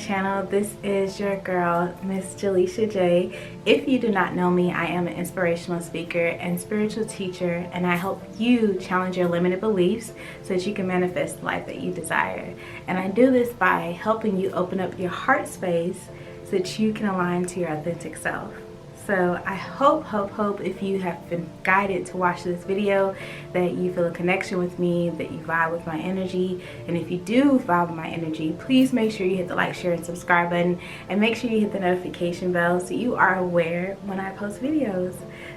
channel. This is your girl, MsJelishaJ. If you do not know me, I am an inspirational speaker and spiritual teacher, and I help you challenge your limited beliefs so that you can manifest the life that you desire. And I do this by helping you open up your heart space so that you can align to your authentic self. So I hope if you have been guided to watch this video that you feel a connection with me, that you vibe with my energy. And if you do vibe with my energy, please make sure you hit the like, share, and subscribe button, and make sure you hit the notification bell so you are aware when I post videos.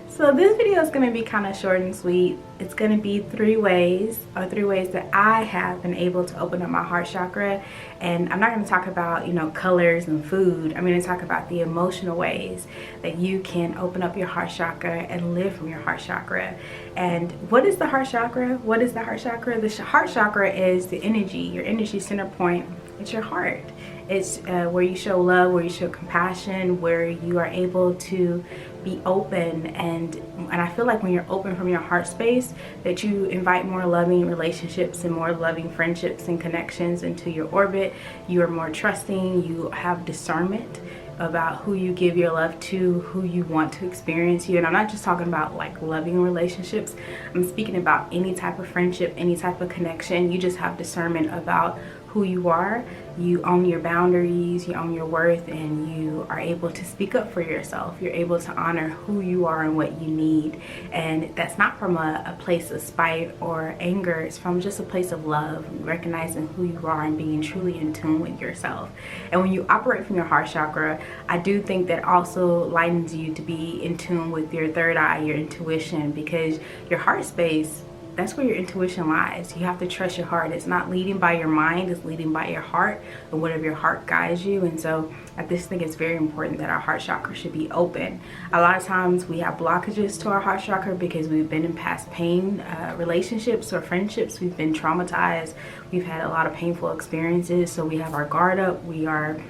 So this video is going to be kind of short and sweet. It's going to be three ways that I have been able to open up my heart chakra. And I'm not going to talk about, colors and food. I'm going to talk about the emotional ways that you can open up your heart chakra and live from your heart chakra. And what is the heart chakra? What is the heart chakra? The heart chakra is the energy, your energy center point. It's your heart. It's where you show love, where you show compassion, where you are able to be open. And I feel like when you're open from your heart space, that you invite more loving relationships and more loving friendships and connections into your orbit. You are more trusting. You have discernment about who you give your love to, who you want to experience you. And I'm not just talking about like loving relationships. I'm speaking about any type of friendship, any type of connection. You just have discernment about who you are. You own your boundaries, you own your worth, and you are able to speak up for yourself. You're able to honor who you are and what you need. And that's not from a place of spite or anger. It's from just a place of love, recognizing who you are and being truly in tune with yourself. And when you operate from your heart chakra, I do think that also lightens you to be in tune with your third eye, your intuition, because your heart space, that's where your intuition lies. You have to trust your heart. It's not leading by your mind, it's leading by your heart and whatever your heart guides you. And so I just think it's very important that our heart chakra should be open. A lot of times we have blockages to our heart chakra because we've been in past pain relationships or friendships. We've been traumatized. We've had a lot of painful experiences. So we have our guard up. We are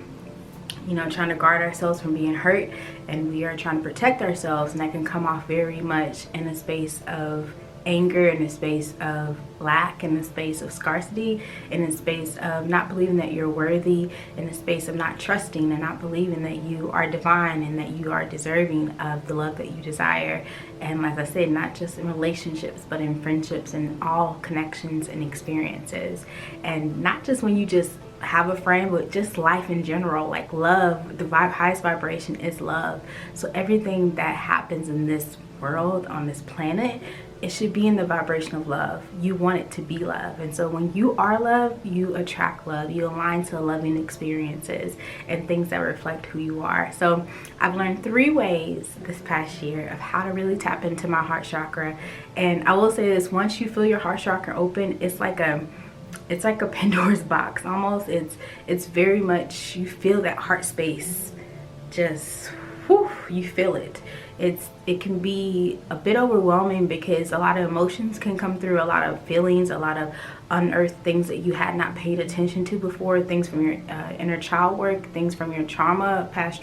trying to guard ourselves from being hurt, and we are trying to protect ourselves. And that can come off very much in a space of anger, in a space of lack, in a space of scarcity, in a space of not believing that you're worthy, in a space of not trusting and not believing that you are divine and that you are deserving of the love that you desire. And like I said, not just in relationships, but in friendships and all connections and experiences. And not just when you just have a friend, but just life in general. Like love, the highest vibration is love. So everything that happens in this world, on this planet, it should be in the vibration of love. You want it to be love. And so when you are love, you attract love. You align to loving experiences and things that reflect who you are. So I've learned three ways this past year of how to really tap into my heart chakra. And I will say this, once you feel your heart chakra open, it's like a Pandora's box almost. It's very much, you feel that heart space, just whew, you feel it. It can be a bit overwhelming because a lot of emotions can come through, a lot of feelings, a lot of unearthed things that you had not paid attention to before, things from your inner child work, things from your trauma, past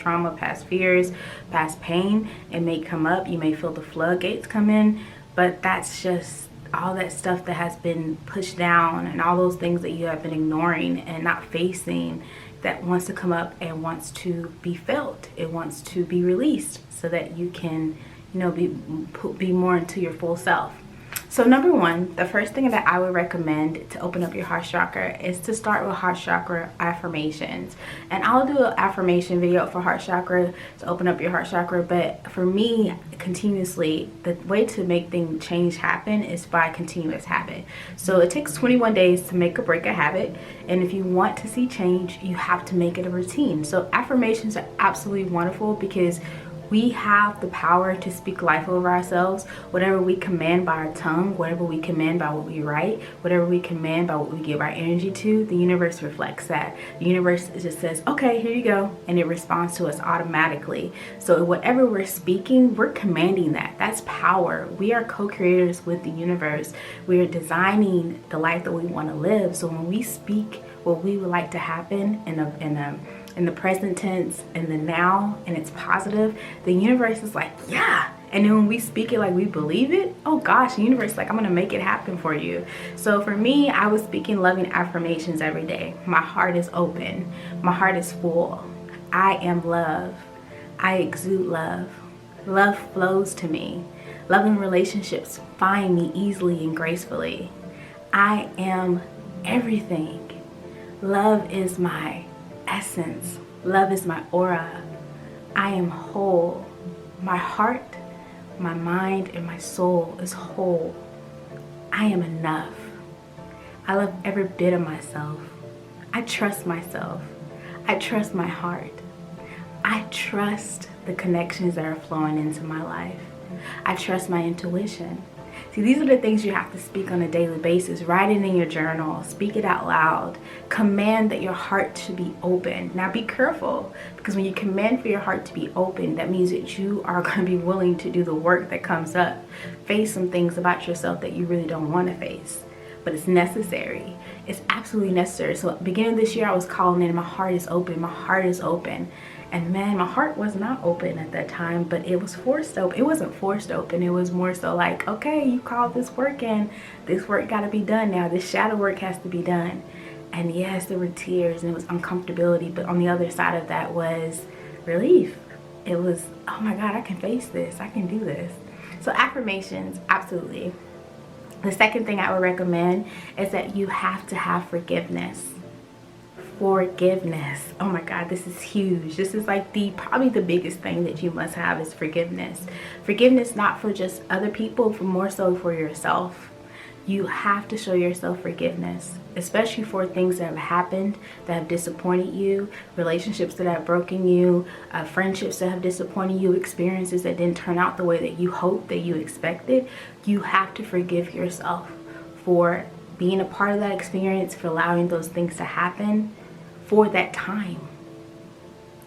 fears, past pain. It may come up. You may feel the floodgates come in, but that's just all that stuff that has been pushed down and all those things that you have been ignoring and not facing, that wants to come up and wants to be felt. It wants to be released so that you can, be more into your full self. So number one, the first thing that I would recommend to open up your heart chakra is to start with heart chakra affirmations. And I'll do an affirmation video for heart chakra to open up your heart chakra. But for me, continuously, the way to make things change happen is by continuous habit. So it takes 21 days to make or break a habit. And if you want to see change, you have to make it a routine. So affirmations are absolutely wonderful because we have the power to speak life over ourselves. Whatever we command by our tongue, whatever we command by what we write, whatever we command by what we give our energy to, the universe reflects that. The universe just says, okay, here you go. And it responds to us automatically. So whatever we're speaking, we're commanding that. That's power. We are co-creators with the universe. We are designing the life that we want to live. So when we speak what we would like to happen in the present tense, in the now, and it's positive, the universe is like, yeah, And then when we speak it like we believe it, oh gosh, the universe is like, I'm gonna make it happen for you. So for me, I was speaking loving affirmations every day. My heart is open. My heart is full. I am love. I exude love. Love flows to me. Loving relationships find me easily and gracefully. I am everything. Love is my essence. Love is my aura. I am whole. My heart, my mind, and my soul is whole. I am enough. I love every bit of myself. I trust myself. I trust my heart. I trust the connections that are flowing into my life. I trust my intuition. See, these are the things you have to speak on a daily basis. Write it in your journal. Speak it out loud. Command that your heart should be open. Now be careful, because when you command for your heart to be open, that means that you are going to be willing to do the work that comes up. Face some things about yourself that you really don't want to face. But it's necessary. It's absolutely necessary. So at the beginning of this year, I was calling in, my heart is open. My heart is open. And man, my heart was not open at that time, but it was forced open. It wasn't forced open. It was more so like, okay, you called this work in. This work got to be done now. This shadow work has to be done. And yes, there were tears and it was uncomfortability. But on the other side of that was relief. It was, oh my God, I can face this. I can do this. So affirmations, absolutely. The second thing I would recommend is that you have to have forgiveness. Forgiveness. Oh my God, this is huge. This is like probably the biggest thing that you must have is forgiveness. Forgiveness not for just other people, but more so for yourself. You have to show yourself forgiveness, especially for things that have happened that have disappointed you, relationships that have broken you, friendships that have disappointed you, experiences that didn't turn out the way that you hoped, that you expected. You have to forgive yourself for being a part of that experience, for allowing those things to happen for that time.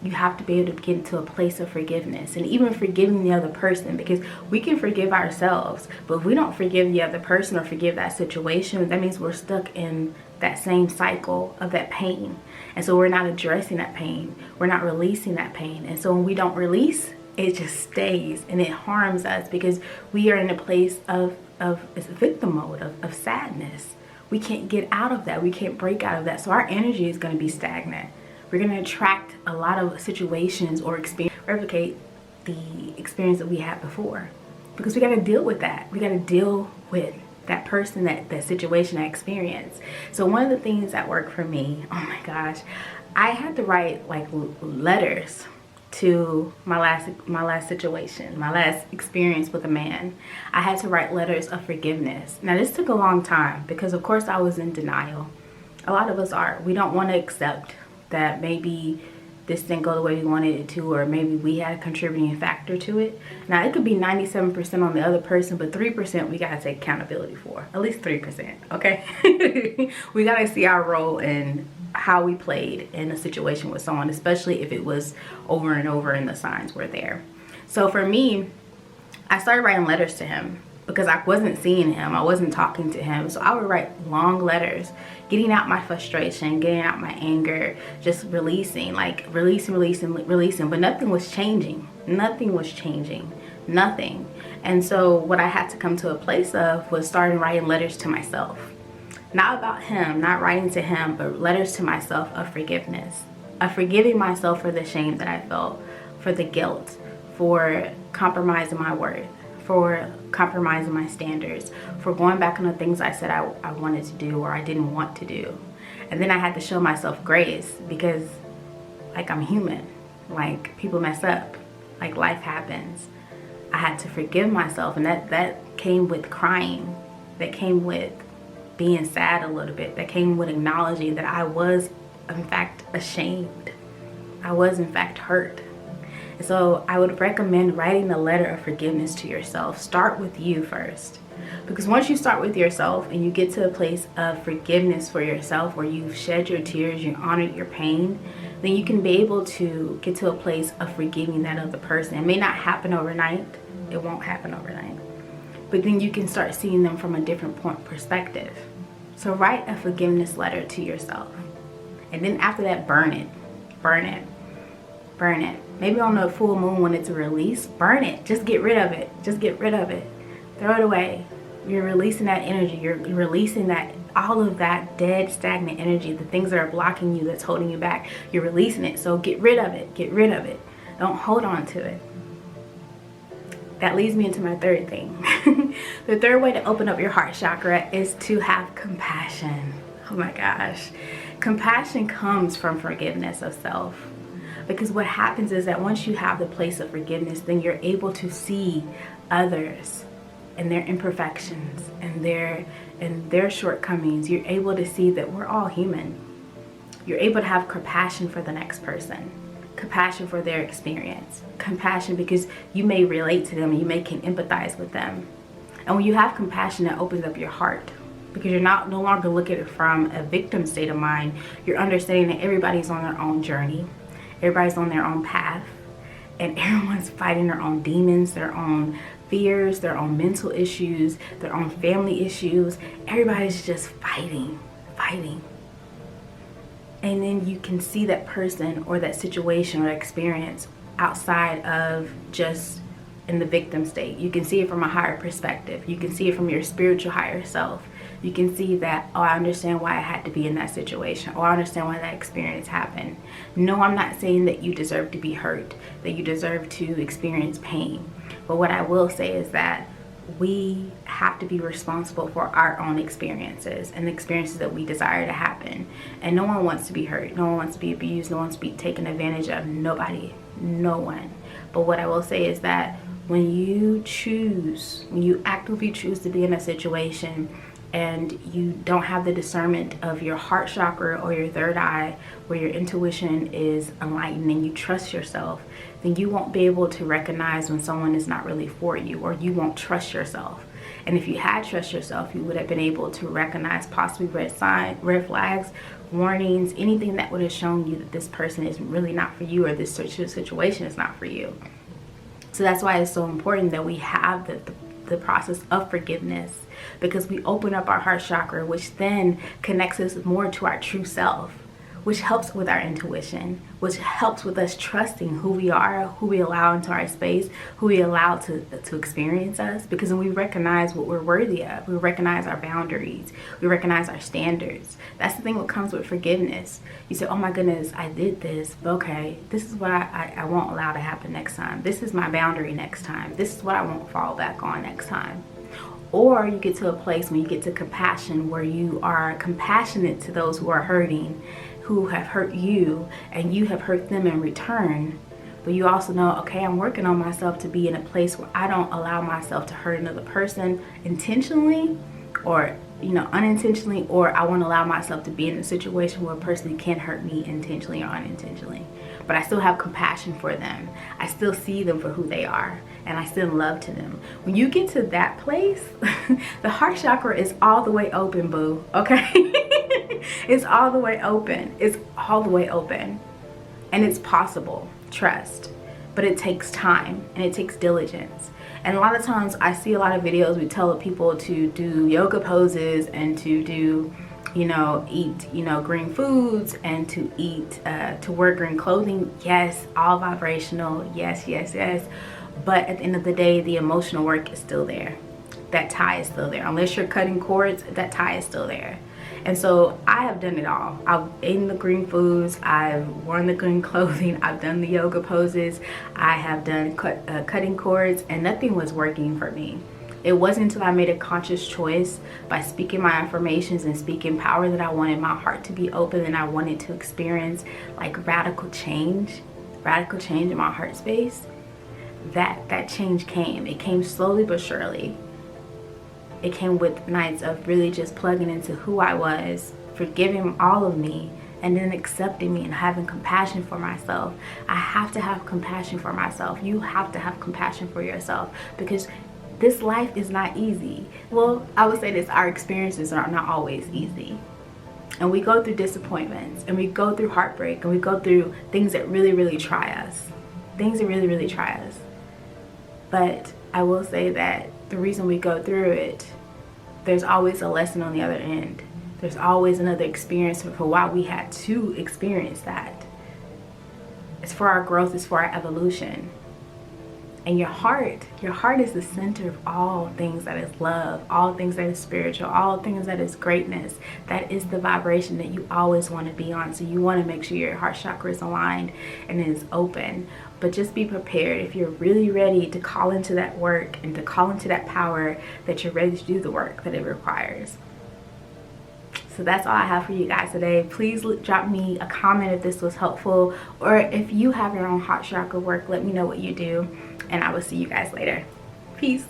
You have to be able to get into a place of forgiveness, and even forgiving the other person, because we can forgive ourselves, but if we don't forgive the other person or forgive that situation, that means we're stuck in that same cycle of that pain. And so we're not addressing that pain. We're not releasing that pain. And so when we don't release, it just stays and it harms us, because we are in a place of it's victim mode, of sadness. We can't get out of that. We can't break out of that. So our energy is going to be stagnant. We're going to attract a lot of situations or replicate the experience that we had before, because we got to deal with that. We got to deal with that person, that situation, that experience. So one of the things that worked for me, oh my gosh, I had to write like letters to my last situation, my last experience with a man. I had to write letters of forgiveness. Now this took a long time, because of course I was in denial. A lot of us are. We don't want to accept that maybe this didn't go the way we wanted it to, or maybe we had a contributing factor to it. Now it could be 97% on the other person, but 3% we gotta take accountability for. At least 3%, okay? We gotta see our role in how we played in a situation with someone, especially if it was over and over and the signs were there. So for me, I started writing letters to him, because I wasn't seeing him, I wasn't talking to him. So I would write long letters, getting out my frustration, getting out my anger, just releasing, like releasing, but nothing was changing. Nothing was changing, nothing. And so what I had to come to a place of was starting writing letters to myself. Not about him, not writing to him, but letters to myself of forgiveness, of forgiving myself for the shame that I felt, for the guilt, for compromising my worth, for compromising my standards, for going back on the things I said I wanted to do or I didn't want to do. And then I had to show myself grace, because like I'm human, like people mess up, like life happens. I had to forgive myself, and that came with crying, that came with being sad a little bit, that came with acknowledging that I was in fact ashamed, I was in fact hurt. So I would recommend writing a letter of forgiveness to yourself. Start with you first, because once you start with yourself and you get to a place of forgiveness for yourself, where you've shed your tears, you honored your pain, then you can be able to get to a place of forgiving that other person. It may not happen overnight. It won't happen overnight. But then you can start seeing them from a different perspective. So write a forgiveness letter to yourself. And then after that, burn it. Burn it. Burn it. Maybe on the full moon when it's a release, burn it. Just get rid of it. Just get rid of it. Throw it away. You're releasing that energy. You're releasing that, all of that dead, stagnant energy, the things that are blocking you, that's holding you back. You're releasing it. So get rid of it. Get rid of it. Don't hold on to it. That leads me into my third thing. The third way to open up your heart chakra is to have compassion. Oh my gosh. Compassion comes from forgiveness of self. Because what happens is that once you have the place of forgiveness, then you're able to see others and their imperfections and their shortcomings. You're able to see that we're all human. You're able to have compassion for the next person, compassion for their experience, compassion because you may relate to them and you can empathize with them. And when you have compassion, it opens up your heart, because you're no longer looking at it from a victim state of mind. You're understanding that everybody's on their own journey. Everybody's on their own path, and everyone's fighting their own demons, their own fears, their own mental issues, their own family issues. Everybody's just fighting. And then you can see that person or that situation or experience outside of just in the victim state. You can see it from a higher perspective. You can see it from your spiritual higher self. You can see that, oh, I understand why I had to be in that situation. Oh, I understand why that experience happened. No, I'm not saying that you deserve to be hurt, that you deserve to experience pain. But what I will say is that we have to be responsible for our own experiences and the experiences that we desire to happen. And no one wants to be hurt. No one wants to be abused. No one wants to be taken advantage of. Nobody. No one. But what I will say is that when you actively choose to be in a situation and you don't have the discernment of your heart chakra or your third eye, where your intuition is enlightened and you trust yourself, then you won't be able to recognize when someone is not really for you, or you won't trust yourself. And if you had trust yourself, you would have been able to recognize possibly red flags, warnings, anything that would have shown you that this person is really not for you, or this situation is not for you. So that's why it's so important that we have the process of forgiveness, because we open up our heart chakra, which then connects us more to our true self, which helps with our intuition, which helps with us trusting who we are, who we allow into our space, who we allow to experience us. Because when we recognize what we're worthy of, we recognize our boundaries, we recognize our standards. That's the thing that comes with forgiveness. You say, oh my goodness, I did this, but okay, this is what I won't allow to happen next time. This is my boundary next time. This is what I won't fall back on next time. Or you get to a place when you get to compassion, where you are compassionate to those who are hurting, who have hurt you, and you have hurt them in return. But you also know, okay, I'm working on myself to be in a place where I don't allow myself to hurt another person intentionally or unintentionally, or I won't allow myself to be in a situation where a person can hurt me intentionally or unintentionally. But I still have compassion for them. I still see them for who they are, and I still love to them. When you get to that place, the heart chakra is all the way open, boo, okay? It's all the way open. It's all the way open. And it's possible, trust. But it takes time and it takes diligence. And a lot of times I see a lot of videos, we tell people to do yoga poses and to do, eat, green foods, and to eat, to wear green clothing. Yes, all vibrational. Yes, yes, yes. But at the end of the day, the emotional work is still there. That tie is still there. Unless you're cutting cords, that tie is still there. And so I have done it all. I've eaten the green foods, I've worn the green clothing, I've done the yoga poses, I have done cutting cords, and nothing was working for me. It wasn't until I made a conscious choice by speaking my affirmations and speaking power that I wanted my heart to be open, and I wanted to experience like radical change in my heart space. That change came. It came slowly but surely. It came with nights of really just plugging into who I was, forgiving all of me, and then accepting me and having compassion for myself. I have to have compassion for myself. You have to have compassion for yourself, because this life is not easy. Well, I would say this, our experiences are not always easy. And we go through disappointments, and we go through heartbreak, and we go through things that really, really try us. Things that really, really try us. But I will say that the reason we go through it, there's always a lesson on the other end. There's always another experience for why we had to experience that. It's for our growth, it's for our evolution. And your heart is the center of all things that is love, all things that is spiritual, all things that is greatness. That is the vibration that you always want to be on. So you want to make sure your heart chakra is aligned and it is open. But just be prepared. If you're really ready to call into that work and to call into that power, that you're ready to do the work that it requires. So that's all I have for you guys today. Please drop me a comment if this was helpful, or if you have your own heart chakra work, let me know what you do, and I will see you guys later. Peace.